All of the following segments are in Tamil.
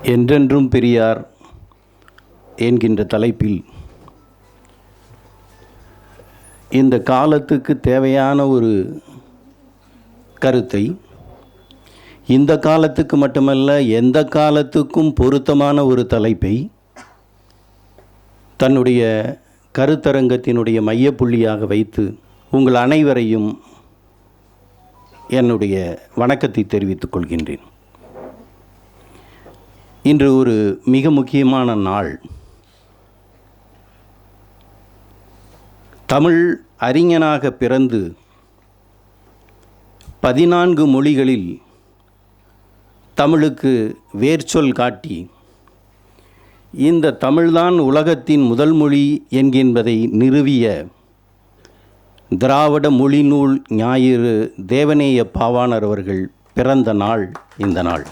என்றென்றும் பெரியார் என்கின்ற தலைப்பில் இந்த காலத்துக்கு தேவையான ஒரு கருத்தை, இந்த காலத்துக்கு மட்டுமல்ல எந்த காலத்துக்கும் பொருத்தமான ஒரு தலைப்பை தன்னுடைய கருத்தரங்கத்தினுடைய மையப்புள்ளியாக வைத்து உங்கள் அனைவரையும் என்னுடைய வணக்கத்தை தெரிவித்துக் கொள்கின்றேன். இன்று ஒரு மிக முக்கியமான நாள். தமிழ் அறிஞனாக பிறந்து 14 மொழிகளில் தமிழுக்கு வேர்ச்சொல் காட்டி இந்த தமிழ்தான் உலகத்தின் முதல் மொழி என்கின்றதை நிறுவிய திராவிட மொழிநூல் ஞாயிறு தேவநேய பாவாணர் அவர்கள் பிறந்த நாள் இந்த நாள்.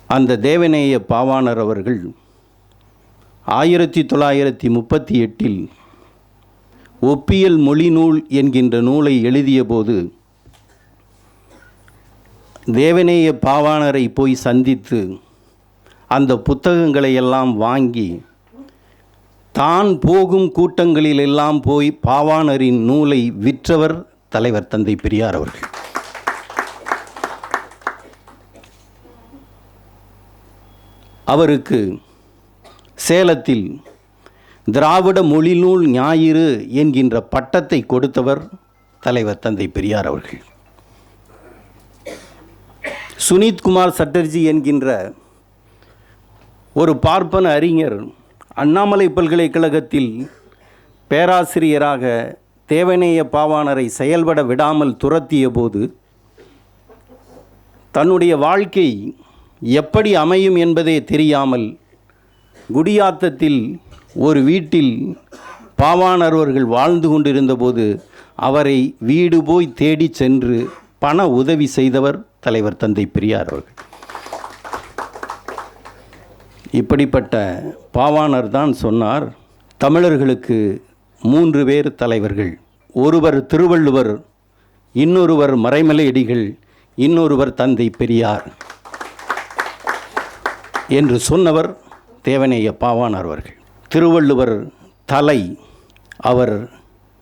அந்த தேவநேய பாவாணர் அவர்கள் 1938 ஒப்பியல் மொழிநூல் என்கின்ற நூலை எழுதிய போது தேவநேய பாவாணரை போய் சந்தித்து அந்த புத்தகங்களை எல்லாம் வாங்கி தான் போகும் கூட்டங்களிலெல்லாம் போய் பாவாணரின் நூலை விற்றவர் தலைவர் தந்தை பெரியார் அவர்கள். அவருக்கு சேலத்தில் திராவிட மொழிநூல் ஞாயிறு என்கின்ற பட்டத்தை கொடுத்தவர் தலைவர் தந்தை பெரியார் அவர்கள். சுனித்குமார் சட்டர்ஜி என்கின்ற ஒரு பார்ப்பன அறிஞர் அண்ணாமலை பல்கலைக்கழகத்தில் பேராசிரியராக தேவநேய பாவாணரை செயல்பட விடாமல் துரத்திய போது தன்னுடைய வாழ்க்கை எப்படி அமையும் என்பதே தெரியாமல் குடியாத்தத்தில் ஒரு வீட்டில் பாவாணர் அவர்கள் வாழ்ந்து கொண்டிருந்தபோது அவரை வீடு போய் தேடி சென்று பண உதவி செய்தவர் தலைவர் தந்தை பெரியார் அவர்கள். இப்படிப்பட்ட பாவாணர் தான் சொன்னார், தமிழர்களுக்கு 3 பேர் தலைவர்கள், ஒருவர் திருவள்ளுவர், இன்னொருவர் மறைமலையடிகள், இன்னொருவர் தந்தை பெரியார் என்று சொன்னவர் தேவநேய பாவாணர் அவர்கள். திருவள்ளுவர் தலை, அவர்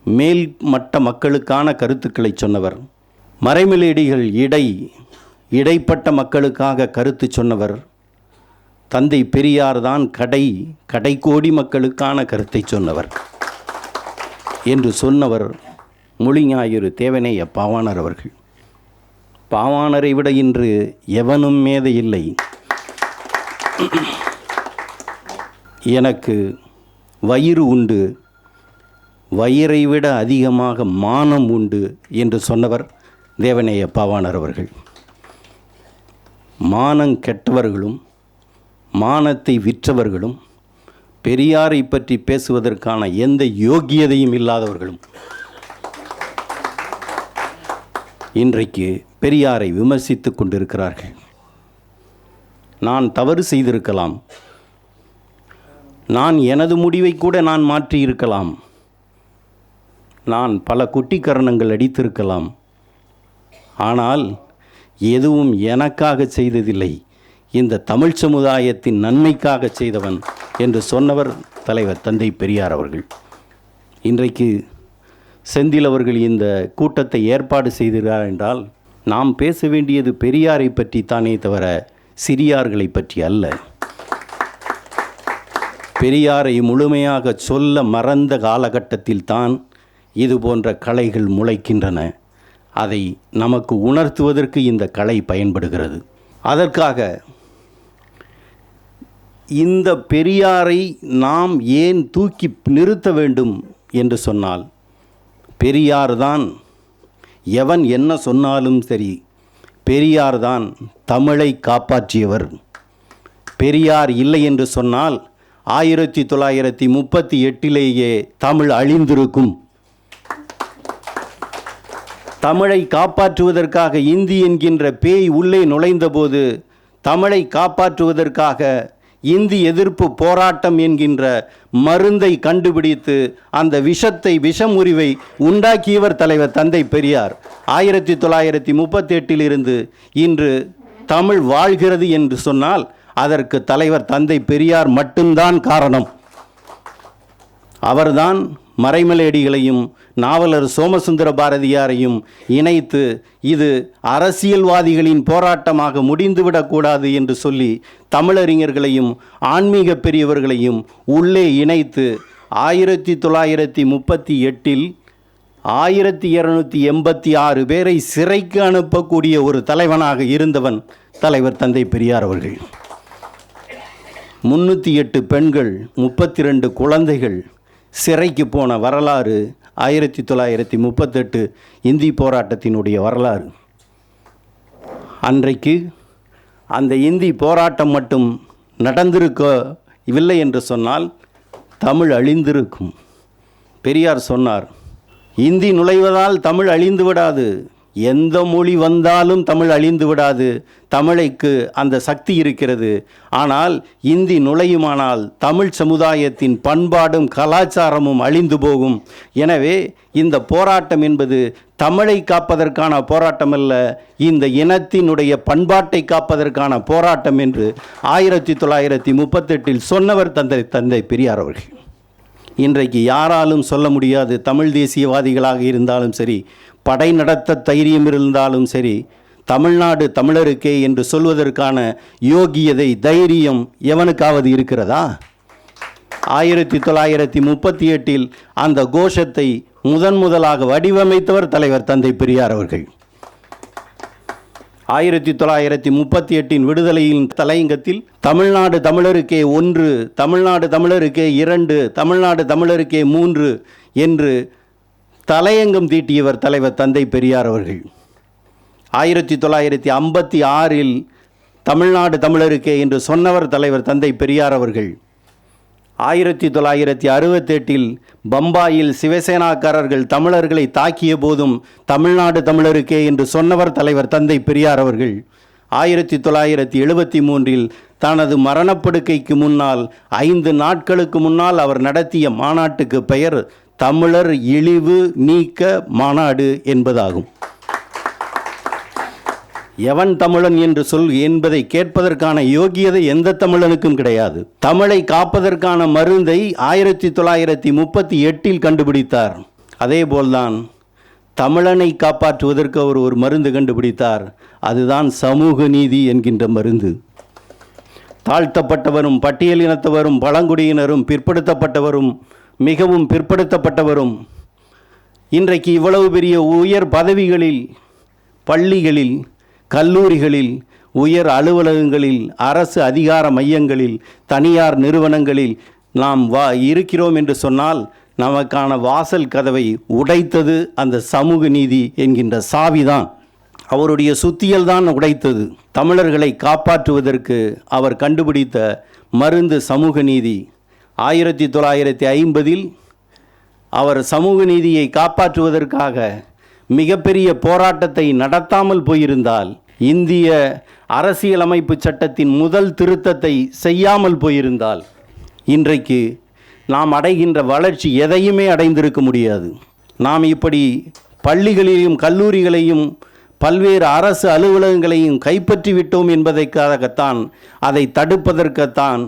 மேல்மட்ட மக்களுக்கான கருத்துக்களை சொன்னவர். மறைமலையடிகள் இடைப்பட்ட மக்களுக்காக கருத்து சொன்னவர். தந்தை பெரியார் தான் கடைக்கோடி மக்களுக்கான கருத்தை சொன்னவர் என்று சொன்னவர் மொழி ஞாயிறு தேவநேய பாவாணர் அவர்கள். பாவாணரை விட இன்று எவனும் மேதை இல்லை. எனக்கு வயிறு உண்டு, வயிறை விட அதிகமாக மானம் உண்டு என்று சொன்னவர் தேவநேய பாவாணர் அவர்கள். மானம் கெட்டவர்களும் மானத்தை விற்றவர்களும் பெரியாரை பற்றி பேசுவதற்கான எந்த யோக்கியதையும் இல்லாதவர்களும் இன்றைக்கு பெரியாரை விமர்சித்து கொண்டிருக்கிறார்கள். நான் தவறு செய்திருக்கலாம், நான் எனது முடிவை கூட நான் மாற்றியிருக்கலாம், நான் பல குட்டிக்கரணங்கள் அடித்திருக்கலாம், ஆனால் எதுவும் எனக்காக செய்ததில்லை, இந்த தமிழ் சமுதாயத்தின் நன்மைக்காக செய்தவன் என்று சொன்னவர் தலைவர் தந்தை பெரியார் அவர்கள். இன்றைக்கு செந்தில் அவர்கள் இந்த கூட்டத்தை ஏற்பாடு செய்கிறார் என்றால் நாம் பேச வேண்டியது பெரியாரை பற்றி தானே தவிர சிறியார்களை பற்றி அல்ல. பெரியாரை முழுமையாக சொல்ல மறந்த காலகட்டத்தில் தான் இது போன்ற கலைகள் முளைக்கின்றன. அதை நமக்கு உணர்த்துவதற்கு இந்த கலை பயன்படுகிறது. அதற்காக இந்த பெரியாரை நாம் ஏன் தூக்கி நிறுத்த வேண்டும் என்று சொன்னால், பெரியார் தான் எவன் என்ன சொன்னாலும் சரி, பெரியார் தான் தமிழை காப்பாற்றியவர். பெரியார் இல்லை என்று சொன்னால் 1938 தமிழ் அழிந்திருக்கும். தமிழை காப்பாற்றுவதற்காக இந்தி என்கின்ற பேய் உள்ளே நுழைந்தபோது தமிழை காப்பாற்றுவதற்காக இந்தி எதிர்ப்பு போராட்டம் என்கின்ற மருந்தை கண்டுபிடித்து அந்த விஷமுறிவை உண்டாக்கியவர் தலைவர் தந்தை பெரியார். 1938 இன்று தமிழ் வாழ்கிறது என்று சொன்னால் அதற்கு தலைவர் தந்தை பெரியார் மட்டும்தான் காரணம். அவர்தான் மறைமலையடிகளையும் நாவலர் சோமசுந்தர பாரதியாரையும் இணைத்து இது அரசியல்வாதிகளின் போராட்டமாக முடிந்துவிடக்கூடாது என்று சொல்லி தமிழறிஞர்களையும் ஆன்மீக பெரியவர்களையும் உள்ளே இணைத்து 1938 1286 பேரை சிறைக்கு அனுப்பக்கூடிய ஒரு தலைவனாக இருந்தவன் தலைவர் தந்தை பெரியார் அவர்கள். 308 பெண்கள் 32 குழந்தைகள் சிறைக்கு போன வரலாறு 1938 இந்தி போராட்டத்தினுடைய வரலாறு. அன்றைக்கு அந்த இந்தி போராட்டம் மட்டும் நடந்திருக்கவில்லை என்று சொன்னால் தமிழ் அழிந்திருக்கும். பெரியார் சொன்னார், இந்தி நுழைவதால் தமிழ் அழிந்து விடாது, எந்த மொழி வந்தாலும் தமிழ் அழிந்து விடாது, தமிழுக்கு அந்த சக்தி இருக்கிறது. ஆனால் இந்தி நுழையுமானால் தமிழ் சமுதாயத்தின் பண்பாடும் கலாச்சாரமும் அழிந்து போகும். எனவே இந்த போராட்டம் என்பது தமிழை காப்பதற்கான போராட்டம் அல்ல, இந்த இனத்தினுடைய பண்பாட்டை காப்பதற்கான போராட்டம் என்று 1938 சொன்னவர் தந்தை பெரியார் அவர்கள். இன்றைக்கு யாராலும் சொல்ல முடியாது. தமிழ் தேசியவாதிகளாக இருந்தாலும் சரி, படை நடத்த தைரியம் இருந்தாலும் சரி, தமிழ்நாடு தமிழருக்கே என்று சொல்வதற்கான யோகியதை தைரியம் எவனுக்காவது இருக்கிறதா? 1938 அந்த கோஷத்தை முதலாக வடிவமைத்தவர் தலைவர் தந்தை பெரியார் அவர்கள். 1938 விடுதலையின் தலையங்கத்தில் தமிழ்நாடு தமிழருக்கே 1, தமிழ்நாடு தமிழருக்கே 2, தமிழ்நாடு தமிழருக்கே 3 என்று தலையங்கம் தீட்டியவர் தலைவர் தந்தை பெரியார் அவர்கள். 1956 தமிழ்நாடு தமிழருக்கே என்று சொன்னவர் தலைவர் தந்தை பெரியார் அவர்கள். 1968 பம்பாயில் சிவசேனாக்காரர்கள் தமிழர்களை தாக்கிய போதும் தமிழ்நாடு தமிழருக்கே என்று சொன்னவர் தலைவர் தந்தை பெரியார் அவர்கள். 1973 தனது மரணப்படுக்கைக்கு முன்னால் 5 நாட்களுக்கு முன்னால் அவர் நடத்திய மாநாட்டுக்கு பெயர் தமிழர் இழிவு நீக்க மாநாடு என்பதாகும். எவன் தமிழன் என்று சொல் என்பதை கேட்பதற்கான யோகியதை எந்த தமிழனுக்கும் கிடையாது. தமிழை காப்பதற்கான மருந்தை 1938 கண்டுபிடித்தார். அதேபோல்தான் தமிழனை காப்பாற்றுவதற்கு அவர் ஒரு மருந்து கண்டுபிடித்தார். அதுதான் சமூக நீதி என்கின்ற மருந்து. தாழ்த்தப்பட்டவரும் பட்டியலினத்தவரும் பழங்குடியினரும் பிற்படுத்தப்பட்டவரும் மிகவும் பிற்படுத்தப்பட்டவரும் இன்றைக்கு இவ்வளவு பெரிய உயர் பதவிகளில், பள்ளிகளில், கல்லூரிகளில், உயர் அலுவலகங்களில், அரசு அதிகார மையங்களில், தனியார் நிறுவனங்களில் நாம் இருக்கிறோம் என்று சொன்னால் நமக்கான வாசல் கதவை உடைத்தது அந்த சமூக நீதி என்கின்ற சாவிதான். அவருடைய சுத்தியல் தான் உடைத்தது. தமிழர்களை காப்பாற்றுவதற்கு அவர் கண்டுபிடித்த மருந்து சமூக நீதி. 1950 அவர் சமூக நீதியை காப்பாற்றுவதற்காக மிகப்பெரிய போராட்டத்தை நடத்தாமல் போயிருந்தால், இந்திய அரசியலமைப்பு சட்டத்தின் முதல் திருத்தத்தை செய்யாமல் போயிருந்தால், இன்றைக்கு நாம் அடைகின்ற வளர்ச்சி எதையுமே அடைந்திருக்க முடியாது. நாம் இப்படி பள்ளிகளையும் கல்லூரிகளையும் பல்வேறு அரசு அலுவலகங்களையும் கைப்பற்றி விட்டோம் என்பதற்காகத்தான், அதை தடுப்பதற்குத்தான்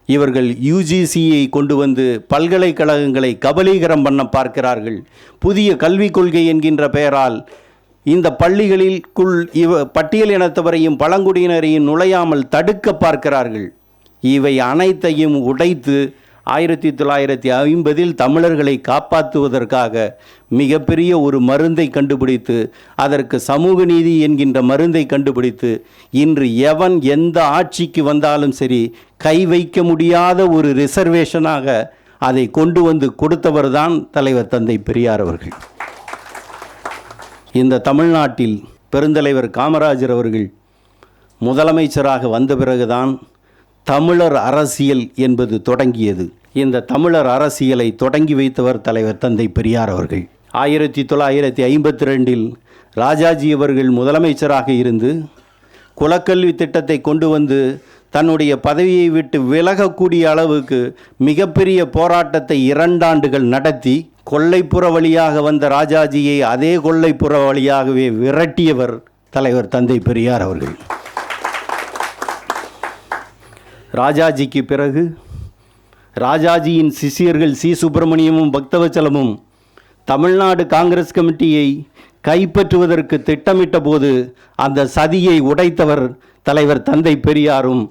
இவர்கள் UGCயை கொண்டு வந்து பல்கலைக்கழகங்களை கபலீகரம் பண்ண பார்க்கிறார்கள். புதிய கல்விக் கொள்கை என்கின்ற பெயரால் இந்த பள்ளிகளிற்குள் பட்டியல் இனத்தவரையும் பழங்குடியினரையும் நுழையாமல் தடுக்க பார்க்கிறார்கள். இவை அனைத்தையும் உடைத்து 1950 தமிழர்களை காப்பாற்றுவதற்காக மிகப்பெரிய ஒரு மருந்தை கண்டுபிடித்து, அதற்கு சமூக நீதி என்கின்ற மருந்தை கண்டுபிடித்து, இன்று எவன் எந்த ஆட்சிக்கு வந்தாலும் சரி கை வைக்க முடியாத ஒரு ரிசர்வேஷனாக அதை கொண்டு வந்து கொடுத்தவர் தான் தலைவர் தந்தை பெரியார் அவர்கள். இந்த தமிழ்நாட்டில் பெருந்தலைவர் காமராஜர் அவர்கள் முதலமைச்சராக வந்த பிறகுதான் தமிழர் அரசியல் என்பது தொடங்கியது. இந்த தமிழர் அரசியலை தொடங்கி வைத்தவர் தலைவர் தந்தை பெரியார் அவர்கள். 1952 ராஜாஜி அவர்கள் முதலமைச்சராக இருந்து குலக்கல்வி திட்டத்தை கொண்டு வந்து தன்னுடைய பதவியை விட்டு விலகக்கூடிய அளவுக்கு மிகப்பெரிய போராட்டத்தை 2 ஆண்டுகள் நடத்தி, கொல்லைப்புற வழியாக வந்த ராஜாஜியை அதே கொல்லைப்புற வழியாகவே விரட்டியவர் தலைவர் தந்தை பெரியார் அவர்கள். ராஜாஜிக்கு பிறகு ராஜாஜியின் சிஷியர்கள் சி சுப்பிரமணியமும் பக்தவச்சலமும் தமிழ்நாடு காங்கிரஸ் கமிட்டியை கைப்பற்றுவதற்கு திட்டமிட்ட போது அந்த சதியை உடைத்தவர் தலைவர் தந்தை பெரியாரும்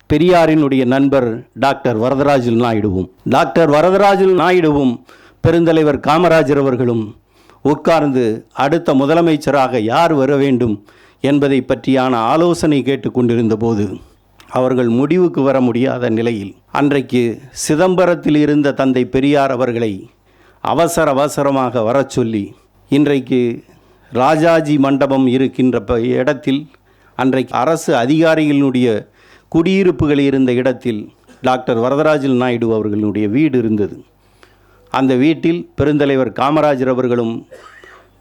பெரியாரினுடைய நண்பர் டாக்டர் வரதராஜல் நாயுடுவும். டாக்டர் வரதராஜல் நாயுடுவும் பெருந்தலைவர் காமராஜர் அவர்களும் உட்கார்ந்து அடுத்த முதலமைச்சராக யார் வர வேண்டும் என்பதை பற்றியான ஆலோசனை கேட்டுக்கொண்டிருந்த போது அவர்கள் முடிவுக்கு வர முடியாத நிலையில் அன்றைக்கு சிதம்பரத்தில் இருந்த தந்தை பெரியார் அவர்களை அவசரமாக வரச் சொல்லி இன்றைக்கு ராஜாஜி மண்டபம் இருக்கின்ற இடத்தில் அன்றைக்கு அரசு அதிகாரிகளினுடைய குடியிருப்புகள் இருந்த இடத்தில் டாக்டர் வரதராஜல் நாயுடு அவர்களுடைய வீடு இருந்தது. அந்த வீட்டில் பெருந்தலைவர் காமராஜர் அவர்களும்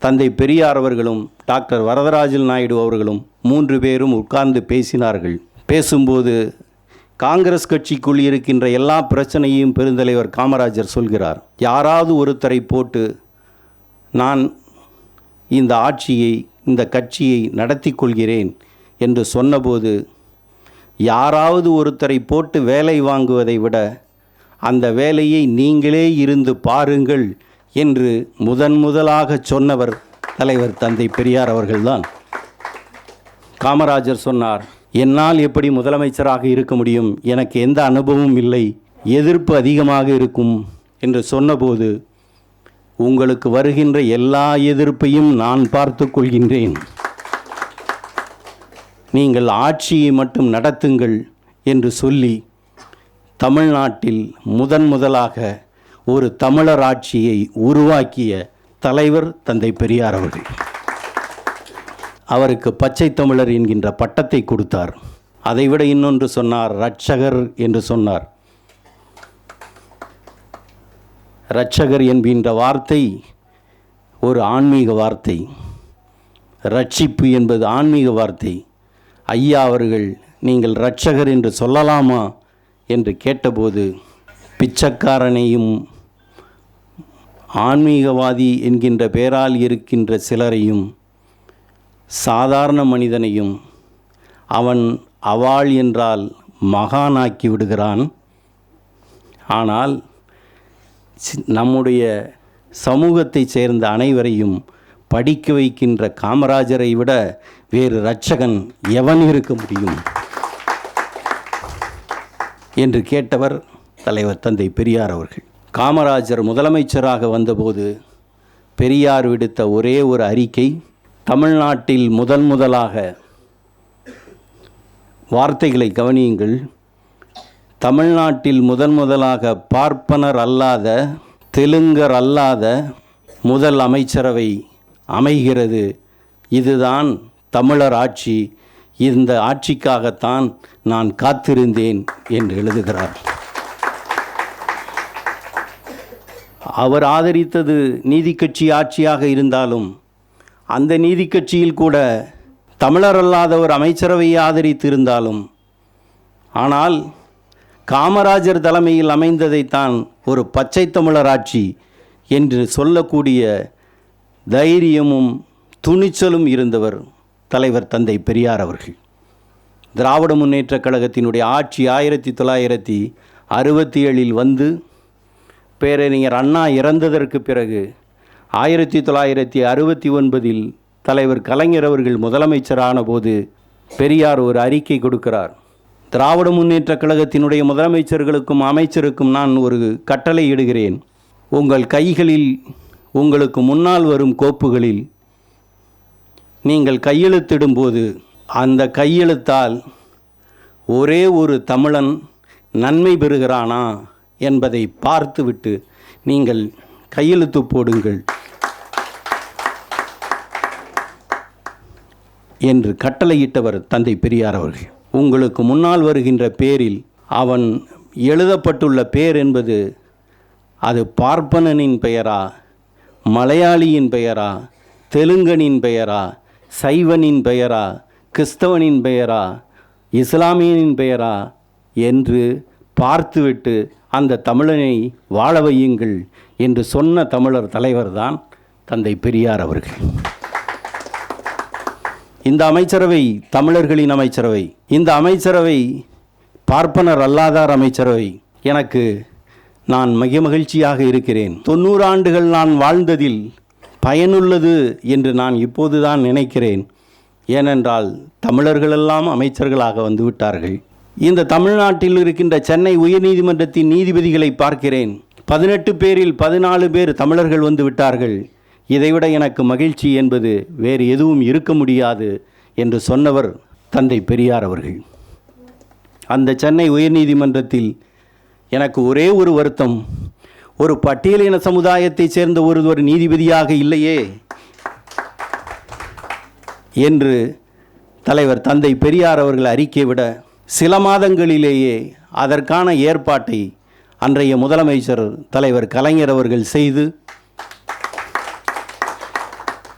தந்தை பெரியார் அவர்களும் டாக்டர் வரதராஜல் நாயுடு அவர்களும் 3 பேரும் உட்கார்ந்து பேசினார்கள். பேசும்போது காங்கிரஸ் கட்சிக்குள் இருக்கின்ற எல்லா பிரச்சனையும் பெருந்தலைவர் காமராஜர் சொல்கிறார். யாராவது ஒருத்தரை போட்டு நான் இந்த ஆட்சியை இந்த கட்சியை நடத்தி கொள்கிறேன் என்று சொன்னபோது யாராவது ஒருத்தரை போட்டு வேலை வாங்குவதை விட அந்த வேலையை நீங்களே இருந்து பாருங்கள் என்று முதலாக சொன்னவர் தலைவர் தந்தை பெரியார் அவர்கள்தான். காமராஜர் சொன்னார், என்னால் எப்படி முதலமைச்சராக இருக்க முடியும், எனக்கு எந்த அனுபவமும் இல்லை, எதிர்ப்பு அதிகமாக இருக்கும் என்று சொன்னபோது உங்களுக்கு வருகின்ற எல்லா எதிர்ப்பையும் நான் பார்த்து கொள்கின்றேன், நீங்கள் ஆட்சியை மட்டும் நடத்துங்கள் என்று சொல்லி தமிழ்நாட்டில் முதலாக ஒரு தமிழர் ஆட்சியை உருவாக்கிய தலைவர் தந்தை பெரியார் அவர்கள். அவருக்கு பச்சை தமிழர் என்கின்ற பட்டத்தை கொடுத்தார். அதைவிட இன்னொன்று சொன்னார், இரட்சகர் என்று சொன்னார். இரட்சகர் என்கின்ற வார்த்தை ஒரு ஆன்மீக வார்த்தை, ரட்சிப்பு என்பது ஆன்மீக வார்த்தை. ஐயா அவர்கள் நீங்கள் இரட்சகர் என்று சொல்லலாமா என்று கேட்டபோது பிச்சைக்காரனையும் ஆன்மீகவாதி என்கின்ற பெயரால் இருக்கின்ற சிலரையும் சாதாரண மனிதனையும் அவன் அவாள் என்றால் மகானாக்கி விடுகிறான். ஆனால் நம்முடைய சமூகத்தைச் சேர்ந்த அனைவரையும் படிக்க வைக்கின்ற காமராஜரை விட வேறு இரட்சகன் எவன் இருக்க முடியும் என்று கேட்டவர் தலைவர் தந்தை பெரியார் அவர்கள். காமராஜர் முதலமைச்சராக வந்தபோது பெரியார் விடுத்த ஒரே ஒரு அறிக்கை, தமிழ்நாட்டில் முதலாக வார்த்தைகளை கவனியுங்கள், தமிழ்நாட்டில் முதலாக பார்ப்பனர் அல்லாத தெலுங்கர் அல்லாத முதல் அமைச்சரவை அமைகிறது, இதுதான் தமிழர் ஆட்சி, இந்த ஆட்சிக்காகத்தான் நான் காத்திருந்தேன் என்று எழுதுகிறார். அவர் ஆதரித்தது நீதி கட்சி ஆட்சியாக இருந்தாலும் அந்த நீதி கட்சியில் கூட தமிழர் அல்லாத ஒரு அமைச்சரவையை ஆதரித்து இருந்தாலும், ஆனால் காமராஜர் தலைமையில் அமைந்ததைத்தான் ஒரு பச்சை தமிழர் ஆட்சி என்று சொல்லக்கூடிய தைரியமும் துணிச்சலும் இருந்தவர் தலைவர் தந்தை பெரியார் அவர்கள். திராவிட முன்னேற்றக் கழகத்தினுடைய ஆட்சி 1967 வந்து பேரறிஞர் அண்ணா இறந்ததற்கு பிறகு 1969 தலைவர் கலைஞர் அவர்கள் முதலமைச்சரான போது பெரியார் ஒரு அறிக்கை கொடுக்கிறார். திராவிட முன்னேற்றக் கழகத்தினுடைய முதலமைச்சர்களுக்கும் அமைச்சருக்கும் நான் ஒரு கட்டளை இடுகிறேன், உங்கள் கைகளில் உங்களுக்கு முன்னால் வரும் கோப்புகளில் நீங்கள் கையெழுத்திடும்போது அந்த கையெழுத்தால் ஒரே ஒரு தமிழன் நன்மை பெறுகிறானா என்பதை பார்த்துவிட்டு நீங்கள் கையெழுத்து போடுங்கள் என்று கட்டளையிட்டவர் தந்தை பெரியார் அவர்கள். உங்களுக்கு முன்னால் வருகின்ற பேரில் அவன் எழுதப்பட்டுள்ள பேர் என்பது அது பார்ப்பனனின் பெயரா, மலையாளியின் பெயரா, தெலுங்கனின் பெயரா, சைவனின் பெயரா, கிறிஸ்தவனின் பெயரா, இஸ்லாமியனின் பெயரா என்று பார்த்துவிட்டு அந்த தமிழனை வாழ வையுங்கள் என்று சொன்ன தமிழர் தலைவர்தான் தந்தை பெரியார் அவர்கள். இந்த அமைச்சரவை தமிழர்களின் அமைச்சரவை. இந்த அமைச்சரவை பார்ப்பனர் அல்லாதார் அமைச்சரவை எனக்கு நான் மிக மகிழ்ச்சியாக இருக்கிறேன். 90 ஆண்டுகள் நான் வாழ்ந்ததில் பயனுள்ளது என்று நான் இப்போதுதான் நினைக்கிறேன். ஏனென்றால் தமிழர்களெல்லாம் அமைச்சர்களாக வந்துவிட்டார்கள். இந்த தமிழ்நாட்டில் இருக்கின்ற சென்னை உயர்நீதிமன்றத்தின் நீதிபதிகளை பார்க்கிறேன். 18 பேரில் 14 பேர் தமிழர்கள் வந்து விட்டார்கள். இதைவிட எனக்கு மகிழ்ச்சி என்பது வேறு எதுவும் இருக்க முடியாது என்று சொன்னவர் தந்தை பெரியார் அவர்கள். அந்த சென்னை உயர்நீதிமன்றத்தில் எனக்கு ஒரே ஒரு வருத்தம், ஒரு பட்டியலின சமுதாயத்தைச் சேர்ந்த ஒருவர் நீதிபதியாக இல்லையே என்று தலைவர் தந்தை பெரியார் அவர்கள் அறிக்கை விட சில மாதங்களிலேயே அதற்கான ஏற்பாட்டை அன்றைய முதலமைச்சர் தலைவர் கலைஞர் அவர்கள் செய்து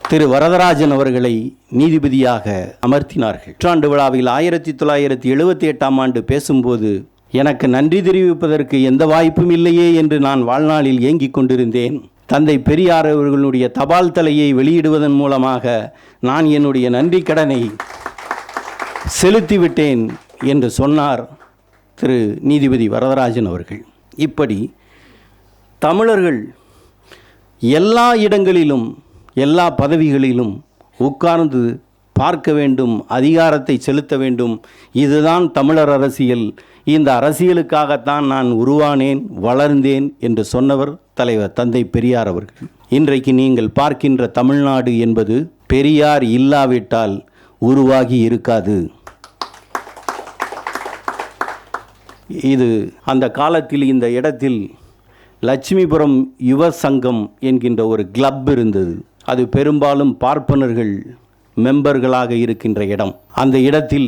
திரு வரதராஜன் அவர்களை நீதிபதியாக அமர்த்தினார்கள். நூற்றாண்டு விழாவில் 1978ஆம் ஆண்டு பேசும்போது எனக்கு நன்றி தெரிவிப்பதற்கு எந்த வாய்ப்பும் இல்லையே என்று நான் வாழ்நாளில் ஏங்கிக் கொண்டிருந்தேன். தந்தை பெரியார் அவர்களுடைய தபால் தலையை வெளியிடுவதன் மூலமாக நான் என்னுடைய நன்றி கடனை செலுத்திவிட்டேன் என்று சொன்னார் திரு நீதிபதி வரதராஜன் அவர்கள். இப்படி தமிழர்கள் எல்லா இடங்களிலும் எல்லா பதவிகளிலும் உட்கார்ந்து பார்க்க வேண்டும், அதிகாரத்தை செலுத்த வேண்டும். இதுதான் தமிழர் அரசியல். இந்த அரசியலுக்காகத்தான் நான் உருவானேன், வளர்ந்தேன் என்று சொன்னவர் தலைவர் தந்தை பெரியார் அவர்கள். இன்றைக்கு நீங்கள் பார்க்கின்ற தமிழ்நாடு என்பது பெரியார் இல்லாவிட்டால் உருவாகி இருக்காது. இது அந்த காலத்தில் இந்த இடத்தில் லட்சுமிபுரம் யுவ சங்கம் என்கின்ற ஒரு கிளப் இருந்தது. அது பெரும்பாலும் பார்ப்பனர்கள் மெம்பர்களாக இருக்கின்ற இடம். அந்த இடத்தில்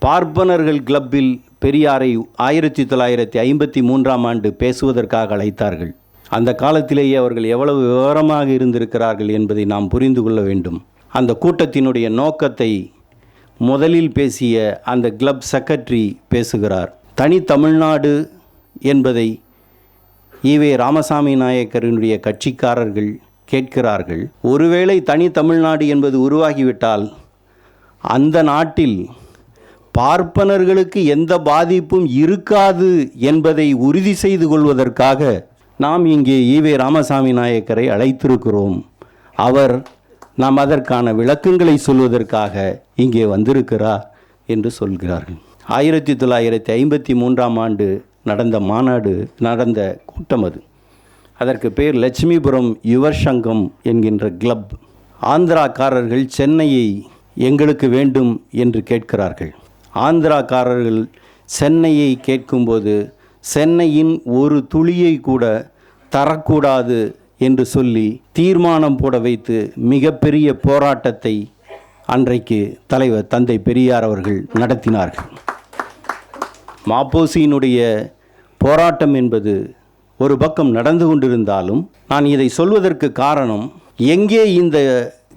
பார்ப்பனர்கள் கிளப்பில் பெரியாரை 1953ஆம் ஆண்டு பேசுவதற்காக அழைத்தார்கள். அந்த காலத்திலேயே அவர்கள் எவ்வளவு விவரமாக இருந்திருக்கிறார்கள் என்பதை நாம் புரிந்து கொள்ள வேண்டும். அந்த கூட்டத்தினுடைய நோக்கத்தை முதலில் பேசிய அந்த கிளப் செக்ரட்டரி பேசுகிறார். தனி தமிழ்நாடு என்பதை ஈவே ராமசாமி நாயக்கரினுடைய கட்சிக்காரர்கள் கேட்கிறார்கள். ஒருவேளை தனி தமிழ்நாடு என்பது உருவாகிவிட்டால் அந்த நாட்டில் பார்ப்பனர்களுக்கு எந்த பாதிப்பும் இருக்காது என்பதை உறுதி செய்து கொள்வதற்காக நாம் இங்கே ஈவே ராமசாமி நாயக்கரை அழைத்திருக்கிறோம். அவர் நாம் அதற்கான விளக்கங்களை சொல்வதற்காக இங்கே வந்திருக்கிறார் என்று சொல்கிறார்கள். 1953ஆம் ஆண்டு நடந்த கூட்டம் அது. அதற்கு பேர் லட்சுமிபுரம் யுவ சங்கம் என்கின்ற கிளப். ஆந்திராக்காரர்கள் சென்னையை எங்களுக்கு வேண்டும் என்று கேட்கிறார்கள். ஆந்திராக்காரர்கள் சென்னையை கேட்கும்போது சென்னையின் ஒரு துளியை கூட தரக்கூடாது என்று சொல்லி தீர்மானம் போட வைத்து மிகப்பெரிய போராட்டத்தை அன்றைக்கு தலைவர் தந்தை பெரியார் அவர்கள் நடத்தினார்கள். மாப்போசியினுடைய போராட்டம் என்பது ஒரு பக்கம் நடந்து கொண்டிருந்தாலும் நான் இதை சொல்வதற்கு காரணம், எங்கே இந்த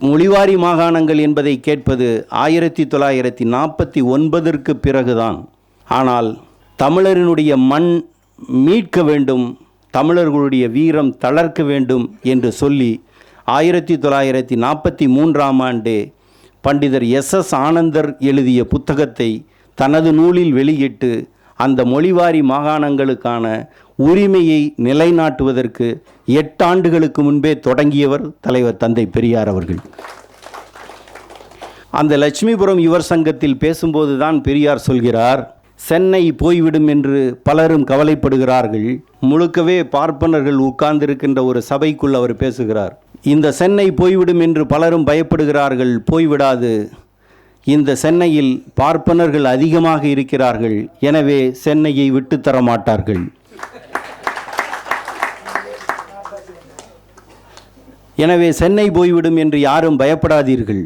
மொழிவாரி மாகாணங்கள் என்பதை கேட்பது 1949ற்கு பிறகுதான். ஆனால் தமிழரினுடைய மண் மீட்க வேண்டும், தமிழர்களுடைய வீரம் தளர்க்க வேண்டும் என்று சொல்லி 1943ஆம் ஆண்டே பண்டிதர் எஸ்.எஸ். ஆனந்தர் எழுதிய புத்தகத்தை தனது நூலில் வெளியிட்டு அந்த மொழிவாரி மாகாணங்களுக்கான உரிமையை நிலைநாட்டுவதற்கு 8 ஆண்டுகளுக்கு முன்பே தொடங்கியவர் தலைவர் தந்தை பெரியார் அவர்கள். அந்த லட்சுமிபுரம் யுவர் சங்கத்தில் பேசும்போது தான் பெரியார் சொல்கிறார், சென்னை போய்விடும் என்று பலரும் கவலைப்படுகிறார்கள். முழுக்கவே பார்ப்பனர்கள் உட்கார்ந்திருக்கின்ற ஒரு சபைக்குள் அவர் பேசுகிறார். இந்த சென்னை போய்விடும் என்று பலரும் பயப்படுகிறார்கள், போய்விடாது. இந்த சென்னையில் பார்ப்பனர்கள் அதிகமாக இருக்கிறார்கள், எனவே சென்னையை விட்டு தர மாட்டார்கள். எனவே சென்னை போய்விடும் என்று யாரும் பயப்படாதீர்கள்.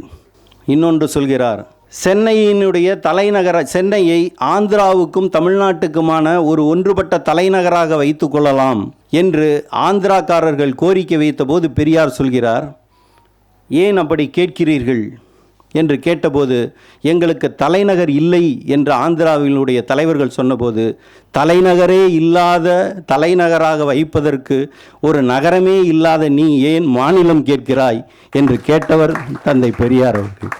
இன்னொன்று சொல்கிறார், சென்னையினுடைய தலைநகர சென்னையை ஆந்திராவுக்கும் தமிழ்நாட்டுக்குமான ஒரு ஒன்றுபட்ட தலைநகராக வைத்து கொள்ளலாம் என்று ஆந்திராக்காரர்கள் கோரிக்கை வைத்தபோது பெரியார் சொல்கிறார், ஏன் அப்படி கேட்கிறீர்கள் என்று கேட்டபோது, எங்களுக்கு தலைநகர் இல்லை என்று ஆந்திராவினுடைய தலைவர்கள் சொன்னபோது, தலைநகரே இல்லாத தலைநகராக வைப்பதற்கு ஒரு நகரமே இல்லாத நீ ஏன் மாநிலம் கேட்கிறாய் என்று கேட்டவர் தந்தை பெரியார் அவர்கள்.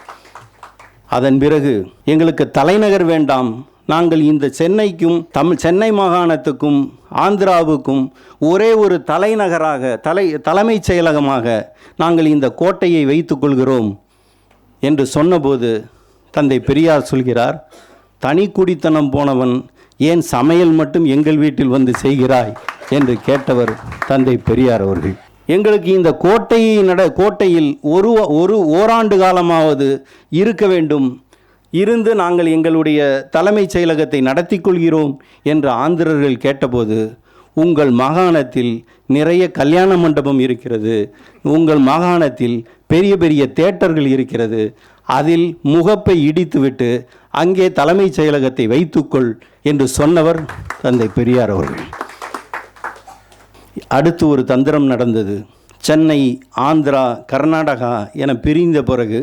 அதன் பிறகு எங்களுக்கு தலைநகர் வேண்டாம், நாங்கள் இந்த சென்னைக்கும் சென்னை மாகாணத்துக்கும் ஆந்திராவுக்கும் ஒரே ஒரு தலைநகராக தலைமைச் செயலகமாக நாங்கள் இந்த கோட்டையை வைத்துக்கொள்கிறோம் என்று சொன்னபோது தந்தை பெரியார் சொல்கிறார், தனி குடித்தனம் போனவன் ஏன் சமையல் மட்டும் எங்கள் வீட்டில் வந்து செய்கிறாய் என்று கேட்டவர் தந்தை பெரியார் அவர்கள். எங்களுக்கு இந்த கோட்டையில் ஓராண்டு காலமாவது இருக்க வேண்டும், இருந்து நாங்கள் எங்களுடைய தலைமைச் செயலகத்தை நடத்தி கொள்கிறோம் என்று ஆந்திரர்கள் கேட்டபோது, உங்கள் மாகாணத்தில் நிறைய கல்யாண மண்டபம் இருக்கிறது, உங்கள் மாகாணத்தில் பெரிய பெரிய தியேட்டர்கள் இருக்கிறது, அதில் முகப்பை இடித்துவிட்டு அங்கே தலைமைச் செயலகத்தை வைத்துக்கொள் என்று சொன்னவர் தந்தை பெரியார் அவர்கள். அடுத்து ஒரு தந்திரம் நடந்தது. சென்னை, ஆந்திரா, கர்நாடகா என பிரிந்த பிறகு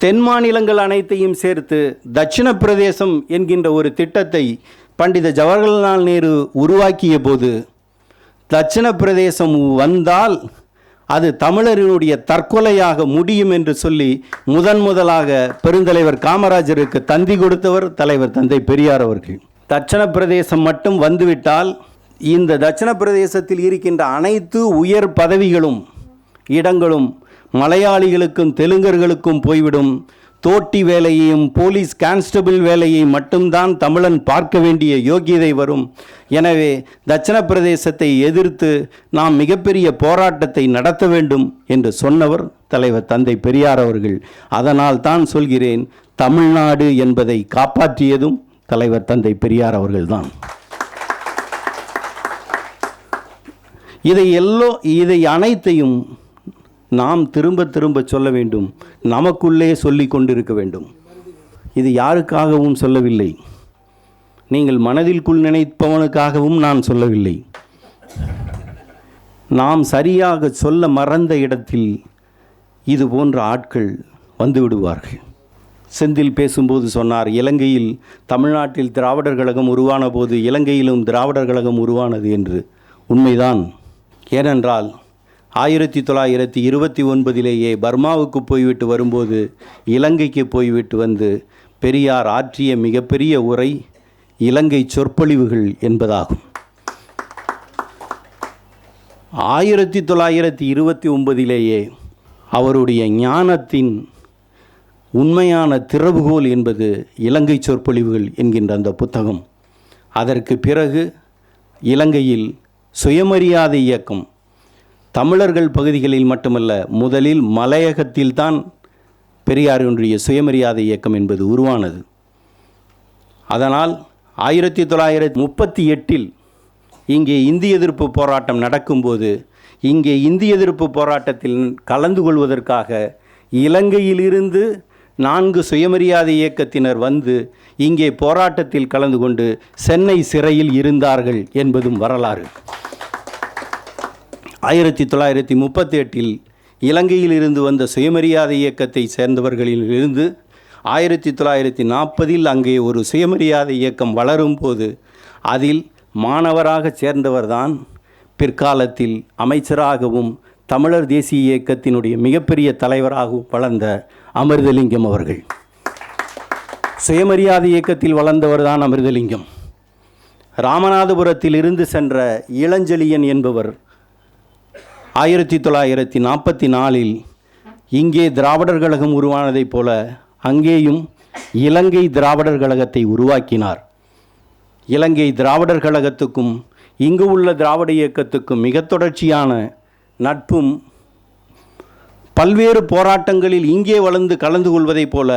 தென் மாநிலங்கள் அனைத்தையும் சேர்த்து தட்சிண பிரதேசம் என்கின்ற ஒரு திட்டத்தை பண்டித ஜவஹர்லால் நேரு உருவாக்கிய போது, தட்சிண பிரதேசம் வந்தால் அது தமிழரினுடைய தற்கொலையாக முடியும் என்று சொல்லி முதலாக பெருந்தலைவர் காமராஜருக்கு தந்தி கொடுத்தவர் தலைவர் தந்தை பெரியார் அவர்கள். தட்சிண பிரதேசம் மட்டும் வந்துவிட்டால் இந்த தட்சிண பிரதேசத்தில் இருக்கின்ற அனைத்து உயர் பதவிகளும் இடங்களும் மலையாளிகளுக்கும் தெலுங்கர்களுக்கும் போய்விடும். தோட்டி வேலையையும் போலீஸ் கான்ஸ்டபிள் வேலையை மட்டும்தான் தமிழன் பார்க்க வேண்டிய யோகியதை வரும். எனவே தட்சிண பிரதேசத்தை எதிர்த்து நாம் மிகப்பெரிய போராட்டத்தை நடத்த வேண்டும் என்று சொன்னவர் தலைவர் தந்தை பெரியார் அவர்கள். அதனால் தான் சொல்கிறேன், தமிழ்நாடு என்பதை காப்பாற்றியதும் தலைவர் தந்தை பெரியார் அவர்கள்தான். இதை அனைத்தையும் நாம் திரும்ப திரும்ப சொல்ல வேண்டும், நமக்குள்ளே சொல்லி கொண்டிருக்க வேண்டும். இது யாருக்காகவும் சொல்லவில்லை, நீங்கள் மனதிற்குள் நினைப்பவனுக்காகவும் நான் சொல்லவில்லை. நாம் சரியாக சொல்ல மறந்த இடத்தில் இது போன்ற ஆட்கள் வந்து விடுவார்கள். செந்தில் பேசும்போது சொன்னார், இலங்கையில் தமிழ்நாட்டில் திராவிடர் கழகம் உருவான போது இலங்கையிலும் திராவிடர் கழகம் உருவானது என்று. உண்மைதான். ஏனென்றால் 1929 பர்மாவுக்கு போய்விட்டு வரும்போது இலங்கைக்கு போய்விட்டு வந்து பெரியார் ஆற்றிய மிகப்பெரிய உரை இலங்கை சொற்பொழிவுகள் என்பதாகும். 1929 அவருடைய ஞானத்தின் உண்மையான திறவுகோல் என்பது இலங்கை சொற்பொழிவுகள் என்கின்ற அந்த புத்தகம். அதற்கு பிறகு இலங்கையில் சுயமரியாதை இயக்கம் தமிழர்கள் பகுதிகளில் மட்டுமல்ல, முதலில் மலையகத்தில்தான் பெரியாரினுடைய சுயமரியாதை இயக்கம் என்பது உருவானது. அதனால் 1938 இங்கே இந்திய எதிர்ப்பு போராட்டம் நடக்கும்போது, இங்கே இந்திய எதிர்ப்பு போராட்டத்தில் கலந்து கொள்வதற்காக இலங்கையிலிருந்து 4 சுயமரியாதை இயக்கத்தினர் வந்து இங்கே போராட்டத்தில் கலந்து கொண்டு சென்னை சிறையில் இருந்தார்கள் என்பதும் வரலாறு. 1938 இலங்கையில் இருந்து வந்த சுயமரியாதை இயக்கத்தை சேர்ந்தவர்களிலிருந்து 1940 அங்கே ஒரு சுயமரியாதை இயக்கம் வளரும் போது அதில் மாணவராக சேர்ந்தவர்தான் பிற்காலத்தில் அமைச்சராகவும் தமிழர் தேசிய இயக்கத்தினுடைய மிகப்பெரிய தலைவராகவும் வளர்ந்த அமிர்தலிங்கம் அவர்கள். சுயமரியாதை இயக்கத்தில் வளர்ந்தவர்தான் அமிர்தலிங்கம். ராமநாதபுரத்தில் இருந்து சென்ற இளஞ்செழியன் என்பவர் 1944 இங்கே திராவிடர் கழகம் உருவானதைப் போல அங்கேயும் இலங்கை திராவிடர் கழகத்தை உருவாக்கினார். இலங்கை திராவிடர் கழகத்துக்கும் இங்கு உள்ள திராவிட இயக்கத்துக்கும் மிக தொடர்ச்சியான நட்பும், பல்வேறு போராட்டங்களில் இங்கே வளர்ந்து கலந்து கொள்வதைப் போல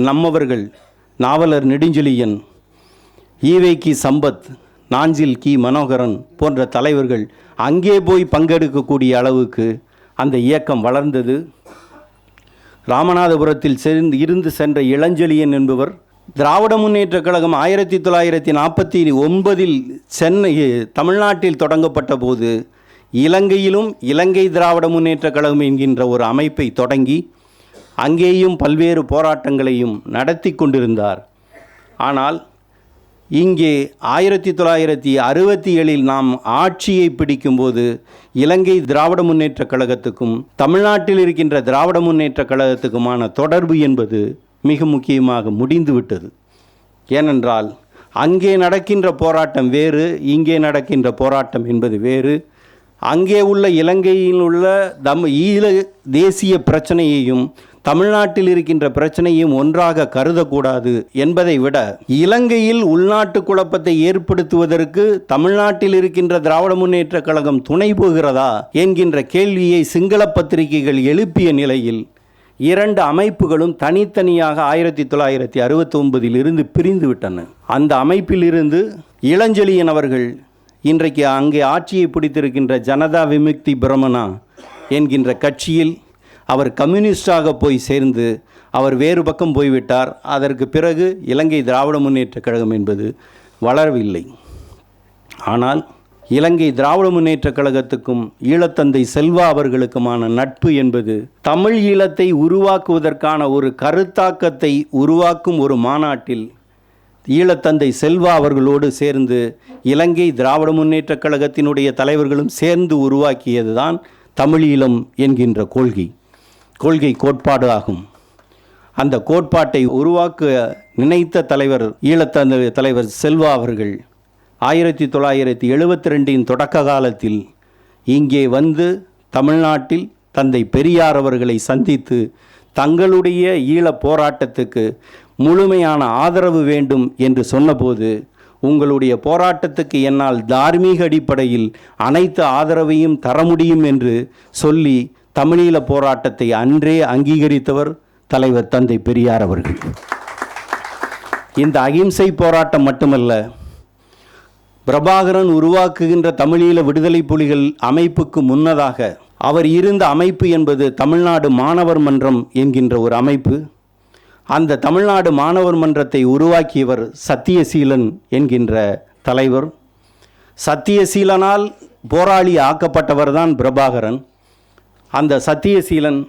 நம்மவர்கள் நாவலர் நெடுஞ்செழியன், ஈவேகி சம்பத், நாஞ்சில் கி மனோகரன் போன்ற தலைவர்கள் அங்கே போய் பங்கெடுக்கக்கூடிய அளவுக்கு அந்த இயக்கம் வளர்ந்தது. ராமநாதபுரத்தில் இருந்து சென்ற இளஞ்செழியன் என்பவர் திராவிட முன்னேற்ற கழகம் 1949 சென்னை தமிழ்நாட்டில் தொடங்கப்பட்ட போது இலங்கையிலும் இலங்கை திராவிட முன்னேற்ற கழகம் என்கின்ற ஒரு அமைப்பை தொடங்கி அங்கேயும் பல்வேறு போராட்டங்களையும் நடத்தி கொண்டிருந்தார். ஆனால் இங்கே 1967 நாம் ஆட்சியை பிடிக்கும்போது இலங்கை திராவிட முன்னேற்ற கழகத்துக்கும் தமிழ்நாட்டில் இருக்கின்ற திராவிட முன்னேற்ற கழகத்துக்குமான தொடர்பு என்பது மிக முக்கியமாக முடிந்துவிட்டது. ஏனென்றால் அங்கே நடக்கின்ற போராட்டம் வேறு, இங்கே நடக்கின்ற போராட்டம் என்பது வேறு. அங்கே உள்ள இலங்கையில் உள்ள ஈழ தேசிய பிரச்சனையையும் தமிழ்நாட்டில் இருக்கின்ற பிரச்சனையும் ஒன்றாக கருதக்கூடாது என்பதை விட, இலங்கையில் உள்நாட்டு குழப்பத்தை ஏற்படுத்துவதற்கு தமிழ்நாட்டில் இருக்கின்ற திராவிட முன்னேற்ற கழகம் துணை போகிறதா என்கின்ற கேள்வியை சிங்கள பத்திரிகைகள் எழுப்பிய நிலையில் இரண்டு அமைப்புகளும் தனித்தனியாக 1969 இருந்து பிரிந்து விட்டன. அந்த அமைப்பிலிருந்து இளஞ்செழியன் அவர்கள் இன்றைக்கு அங்கே ஆட்சியை பிடித்திருக்கின்ற ஜனதா விமுக்தி பிரமணா என்கின்ற கட்சியில் அவர் கம்யூனிஸ்டாக போய் சேர்ந்து அவர் வேறு பக்கம் போய்விட்டார். அதற்கு பிறகு இலங்கை திராவிட முன்னேற்ற கழகம் என்பது வளரவில்லை. ஆனால் இலங்கை திராவிட முன்னேற்ற கழகத்துக்கும் ஈழத்தந்தை செல்வா அவர்களுக்குமான நட்பு என்பது தமிழ் ஈழத்தை உருவாக்குவதற்கான ஒரு கருத்தாக்கத்தை உருவாக்கும் ஒரு மாநாட்டில் ஈழத்தந்தை செல்வா அவர்களோடு சேர்ந்து இலங்கை திராவிட முன்னேற்ற கழகத்தினுடைய தலைவர்களும் சேர்ந்து உருவாக்கியது தான் தமிழீழம் என்கின்ற கொள்கை கோட்பாடு ஆகும். அந்த கோட்பாட்டை உருவாக்க நினைத்த தலைவர் ஈழத்தந்தை தலைவர் செல்வா அவர்கள் 1972 தொடக்க காலத்தில் இங்கே வந்து தமிழ்நாட்டில் தந்தை பெரியார் அவர்களை சந்தித்து தங்களுடைய ஈழ போராட்டத்துக்கு முழுமையான ஆதரவு வேண்டும் என்று சொன்னபோது, உங்களுடைய போராட்டத்துக்கு என்னால் தார்மீக அடிப்படையில் அனைத்து ஆதரவையும் தர முடியும் என்று சொல்லி தமிழீழ போராட்டத்தை அன்றே அங்கீகரித்தவர் தலைவர் தந்தை பெரியார் அவர்கள். இந்த அகிம்சை போராட்டம் மட்டுமல்ல, பிரபாகரன் உருவாக்குகின்ற தமிழீழ விடுதலை புலிகள் அமைப்புக்கு முன்னதாக அவர் இருந்த அமைப்பு என்பது தமிழ்நாடு மாணவர் மன்றம் என்கின்ற ஒரு அமைப்பு. அந்த தமிழ்நாடு மாணவர் மன்றத்தை உருவாக்கியவர் சத்தியசீலன் என்கின்ற தலைவர். சத்தியசீலனால் போராளி ஆக்கப்பட்டவர் தான் பிரபாகரன். அந்த சத்தியசீலன்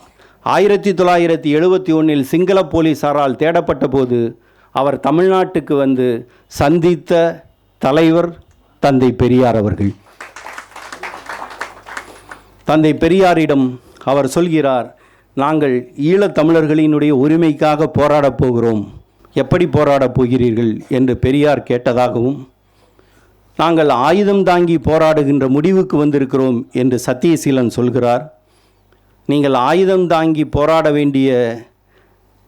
1971 சிங்கள போலீசாரால் தேடப்பட்ட போது அவர் தமிழ்நாட்டுக்கு வந்து சந்தித்த தலைவர் தந்தை பெரியார் அவர்கள். தந்தை பெரியாரிடம் அவர் சொல்கிறார், நாங்கள் ஈழத்தமிழர்களினுடைய உரிமைக்காக போராடப் போகிறோம், எப்படி போராடப் போகிறீர்கள் என்று பெரியார் கேட்டதாகவும், நாங்கள் ஆயுதம் தாங்கி போராடுகின்ற முடிவுக்கு வந்திருக்கிறோம் என்று சத்தியசீலன் சொல்கிறார். நீங்கள் ஆயுதம் தாங்கி போராட வேண்டிய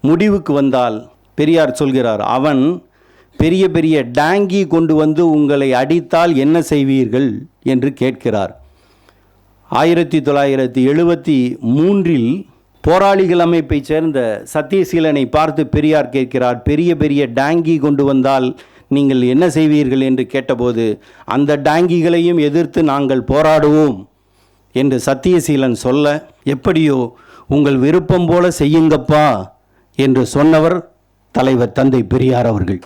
முடிவுக்கு வந்தால் பெரியார் சொல்கிறார், அவன் பெரிய பெரிய டாங்கி கொண்டு வந்து உங்களை அடித்தால் என்ன செய்வீர்கள் என்று கேட்கிறார். 1973 போராளிகள் அமைப்பை சேர்ந்த சத்தியசீலனை பார்த்து பெரியார் கேட்கிறார், பெரிய பெரிய டாங்கி கொண்டு வந்தால் நீங்கள் என்ன செய்வீர்கள் என்று கேட்டபோது, அந்த டாங்கிகளையும் எதிர்த்து நாங்கள் போராடுவோம் என்று சத்தியசீலன் சொல்ல, எப்படியோ உங்கள் விருப்பம் போல செய்யுங்கப்பா என்று சொன்னவர் தலைவர் தந்தை பெரியார் அவர்கள்.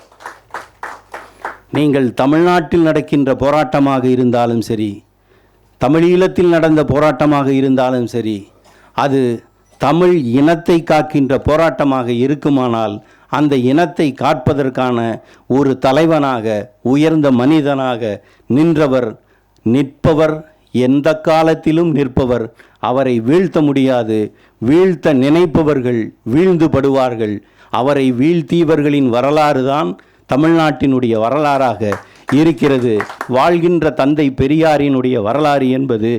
நீங்கள் தமிழ்நாட்டில் நடக்கின்ற போராட்டமாக இருந்தாலும் சரி, தமிழீழத்தில் நடந்த போராட்டமாக இருந்தாலும் சரி, அது தமிழ் இனத்தை காக்கின்ற போராட்டமாக இருக்குமானால் அந்த இனத்தை காப்பதற்கான ஒரு தலைவனாக, உயர்ந்த மனிதனாக நிற்பவர், எந்த காலத்திலும் நிற்பவர். அவரை வீழ்த்த முடியாது. வீழ்த்த நினைப்பவர்கள் வீழ்ந்து படுவார்கள். அவரை வீழ்த்தியவர்களின் வரலாறு தான் தமிழ்நாட்டினுடைய வரலாறாக இருக்கிறது. வாழ்கின்ற தந்தை பெரியாரினுடைய வரலாறு என்பது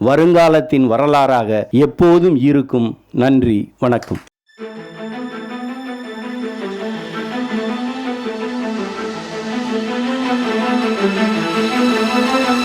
வருங்காலத்தின் வரலாறாக எப்போதும் இருக்கும். நன்றி, வணக்கம். Thank you.